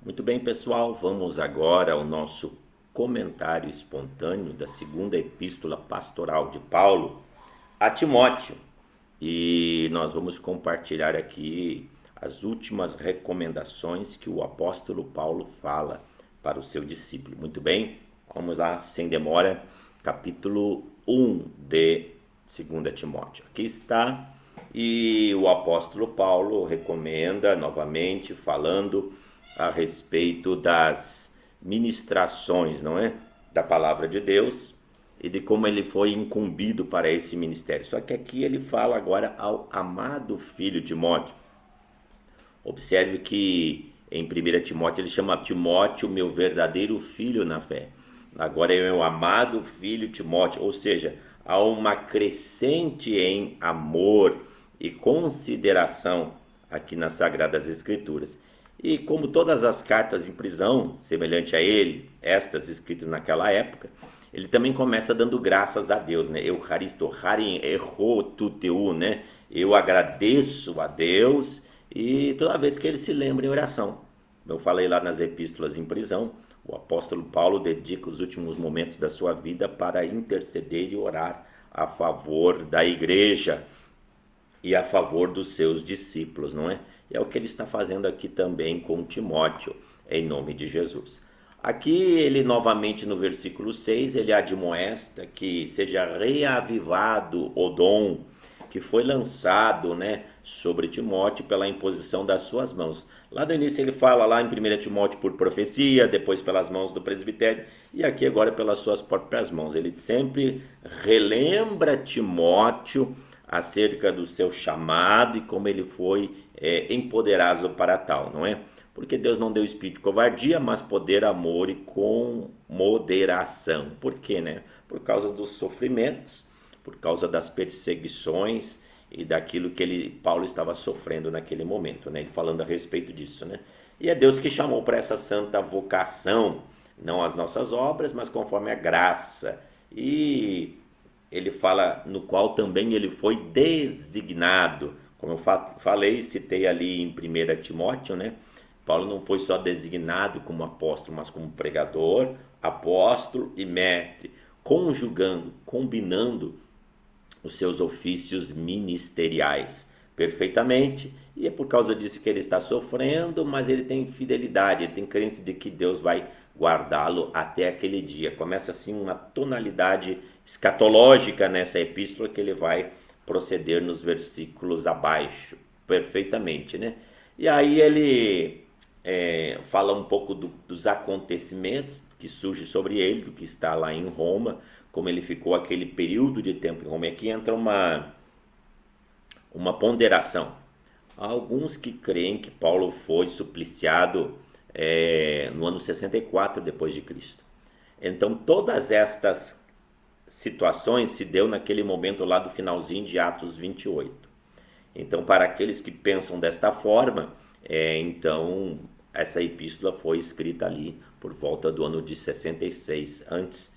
Muito bem, pessoal, vamos agora ao nosso comentário espontâneo da segunda epístola pastoral de Paulo a Timóteo. E nós vamos compartilhar aqui as últimas recomendações que o apóstolo Paulo fala para o seu discípulo. Muito bem, vamos lá, sem demora, capítulo 1 de 2 Timóteo. Aqui está, e o apóstolo Paulo recomenda novamente, falando a respeito das ministrações, não é? Da palavra de Deus e de como ele foi incumbido para esse ministério. Só que aqui ele fala agora ao amado filho Timóteo. Observe que em 1 Timóteo ele chama Timóteo meu verdadeiro filho na fé. Agora é meu amado filho Timóteo, ou seja, há uma crescente em amor e consideração aqui nas Sagradas Escrituras. E como todas as cartas em prisão, semelhante a ele, estas escritas naquela época, ele também começa dando graças a Deus, né? Eucharisto, harim, erro tuteu, né? Eu agradeço a Deus e toda vez que ele se lembra em oração. Eu falei lá nas epístolas em prisão, o apóstolo Paulo dedica os últimos momentos da sua vida para interceder e orar a favor da igreja e a favor dos seus discípulos, não é? E é o que ele está fazendo aqui também com Timóteo, em nome de Jesus. Aqui ele novamente no versículo 6, ele admoesta que seja reavivado o dom que foi lançado, né, sobre Timóteo pela imposição das suas mãos. Lá no início ele fala lá em 1 Timóteo por profecia, depois pelas mãos do presbitério e aqui agora pelas suas próprias mãos. Ele sempre relembra Timóteo acerca do seu chamado e como ele foi empoderado para tal, não é? Porque Deus não deu espírito de covardia, mas poder, amor e com moderação. Por quê, né? Por causa dos sofrimentos, por causa das perseguições e daquilo que Paulo estava sofrendo naquele momento, né? Ele falando a respeito disso, né? E é Deus que chamou para essa santa vocação, não as nossas obras, mas conforme a graça. E ele fala no qual também ele foi designado. Como eu falei, citei ali em 1 Timóteo, né? Paulo não foi só designado como apóstolo, mas como pregador, apóstolo e mestre, conjugando, combinando os seus ofícios ministeriais perfeitamente. E é por causa disso que ele está sofrendo, mas ele tem fidelidade, ele tem crença de que Deus vai guardá-lo até aquele dia. Começa assim uma tonalidade escatológica nessa epístola que ele vai proceder nos versículos abaixo, perfeitamente, né? E aí ele fala um pouco dos acontecimentos que surgem sobre ele, do que está lá em Roma, como ele ficou aquele período de tempo em Roma. E aqui entra uma ponderação. Há alguns que creem que Paulo foi supliciado no ano 64 depois de Cristo. Então todas estas situações se deu naquele momento lá do finalzinho de Atos 28. Então, para aqueles que pensam desta forma, então essa epístola foi escrita ali por volta do ano de 66, antes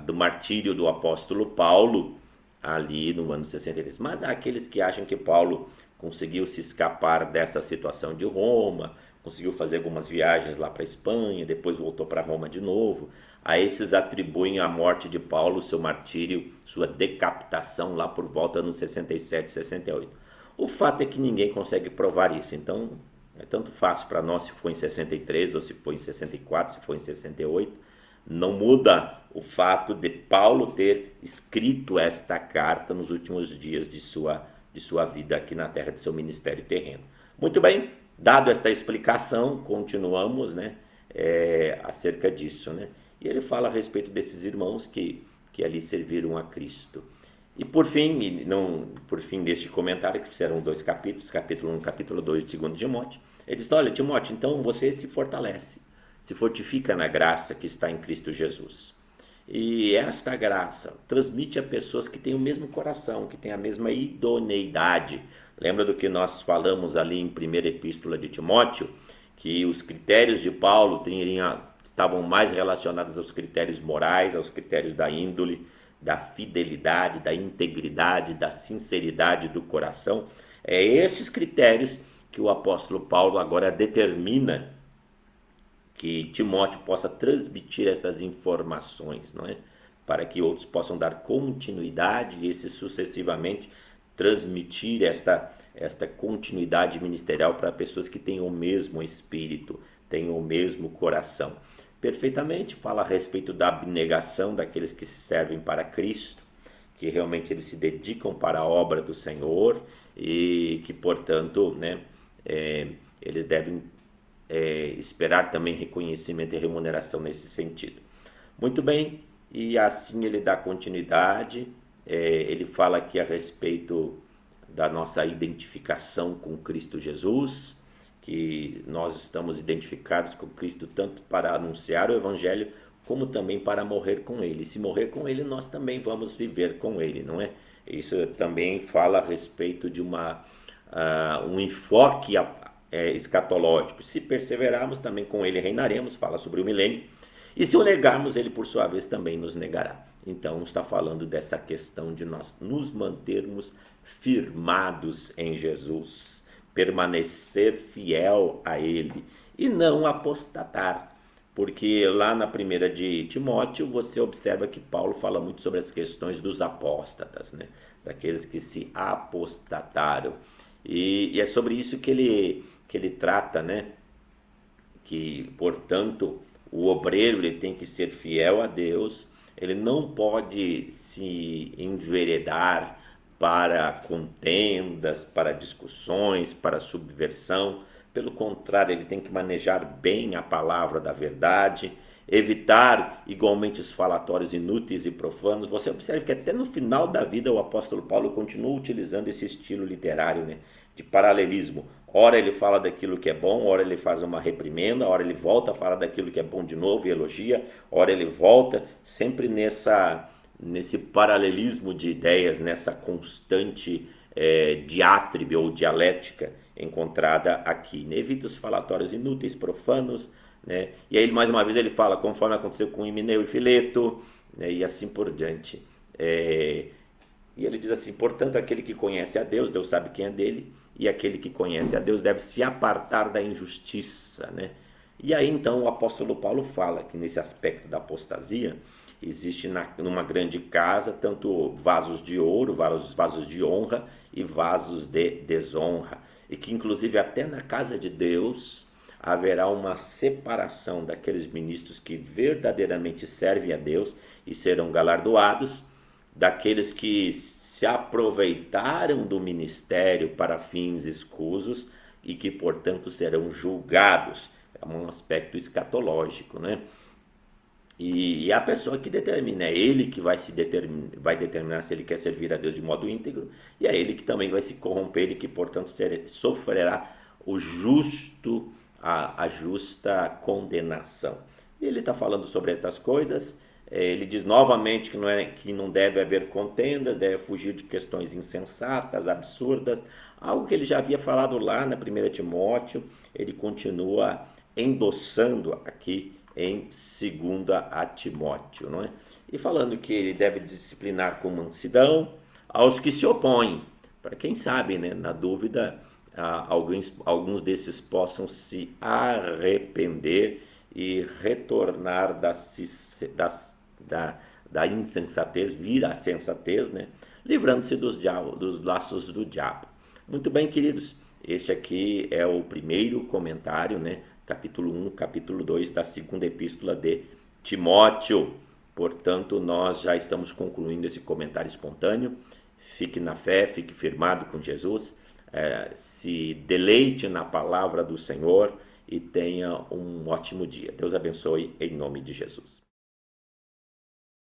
do martírio do apóstolo Paulo, ali no ano 63. Mas há aqueles que acham que Paulo conseguiu se escapar dessa situação de Roma, conseguiu fazer algumas viagens lá para a Espanha, depois voltou para Roma de novo. A esses atribuem a morte de Paulo, seu martírio, sua decapitação lá por volta no 67, 68. O fato é que ninguém consegue provar isso, então é tanto fácil para nós se foi em 63 ou se foi em 64, se foi em 68. Não muda o fato de Paulo ter escrito esta carta nos últimos dias de sua vida aqui na terra, de seu ministério terreno. Muito bem, dado esta explicação, continuamos, né, acerca disso, né? E ele fala a respeito desses irmãos que ali serviram a Cristo. E por fim deste comentário, que fizeram 2 capítulos, capítulo 1 e capítulo 2 de 2 Timóteo, ele diz: olha, Timóteo, então você se fortalece, se fortifica na graça que está em Cristo Jesus. E esta graça transmite a pessoas que têm o mesmo coração, que têm a mesma idoneidade. Lembra do que nós falamos ali em 1 Epístola de Timóteo? Que os critérios de Paulo estavam mais relacionados aos critérios morais, aos critérios da índole, da fidelidade, da integridade, da sinceridade do coração. É esses critérios que o apóstolo Paulo agora determina que Timóteo possa transmitir essas informações, não é? Para que outros possam dar continuidade e esse sucessivamente transmitir esta continuidade ministerial para pessoas que tenham o mesmo espírito, tenham o mesmo coração. Perfeitamente, fala a respeito da abnegação daqueles que se servem para Cristo, que realmente eles se dedicam para a obra do Senhor e que, portanto, né, eles devem esperar também reconhecimento e remuneração nesse sentido. Muito bem, e assim ele dá continuidade, ele fala aqui a respeito da nossa identificação com Cristo Jesus, que nós estamos identificados com Cristo tanto para anunciar o Evangelho, como também para morrer com Ele. Se morrer com Ele, nós também vamos viver com Ele, não é? Isso também fala a respeito de um enfoque escatológico. Se perseverarmos, também com Ele reinaremos, fala sobre o milênio. E se o negarmos, Ele por sua vez também nos negará. Então está falando dessa questão de nós nos mantermos firmados em Jesus, permanecer fiel a Ele e não apostatar. Porque lá na primeira de Timóteo você observa que Paulo fala muito sobre as questões dos apóstatas, né? Daqueles que se apostataram. E é sobre isso que ele trata, né? Que, portanto, o obreiro ele tem que ser fiel a Deus, ele não pode se enveredar para contendas, para discussões, para subversão. Pelo contrário, ele tem que manejar bem a palavra da verdade, evitar igualmente os falatórios inúteis e profanos. Você observa que até no final da vida o apóstolo Paulo continua utilizando esse estilo literário, né, de paralelismo. Ora ele fala daquilo que é bom, ora ele faz uma reprimenda, ora ele volta a falar daquilo que é bom de novo e elogia, ora ele volta, sempre nesse paralelismo de ideias, nessa constante diátribe ou dialética encontrada aqui. Evita os falatórios inúteis, profanos, né? E aí mais uma vez ele fala, conforme aconteceu com Himeneu e Fileto, né? E assim por diante. E ele diz assim, portanto, aquele que conhece a Deus, Deus sabe quem é dele, e aquele que conhece a Deus deve se apartar da injustiça, né? E aí então o apóstolo Paulo fala que nesse aspecto da apostasia existe numa grande casa tanto vasos de ouro, vasos de honra e vasos de desonra, e que inclusive até na casa de Deus haverá uma separação daqueles ministros que verdadeiramente servem a Deus e serão galardoados, daqueles que se aproveitaram do ministério para fins escusos e que, portanto, serão julgados. É um aspecto escatológico, né? E a pessoa que determina, é ele que vai determinar se ele quer servir a Deus de modo íntegro, e é ele que também vai se corromper e que, portanto, sofrerá a justa condenação. E ele está falando sobre estas coisas. Ele diz novamente que não deve haver contendas, deve fugir de questões insensatas, absurdas, algo que ele já havia falado lá na 1 Timóteo, ele continua endossando aqui em 2 Timóteo, não é? E falando que ele deve disciplinar com mansidão aos que se opõem, para quem sabe, né, na dúvida, alguns desses possam se arrepender e retornar da insensatez, vir à sensatez, né? Livrando-se dos laços do diabo. Muito bem, queridos, este aqui é o primeiro comentário, né? Capítulo 1, capítulo 2 da segunda epístola de Timóteo. Portanto, nós já estamos concluindo esse comentário espontâneo. Fique na fé, fique firmado com Jesus, se deleite na palavra do Senhor e tenha um ótimo dia. Deus abençoe em nome de Jesus.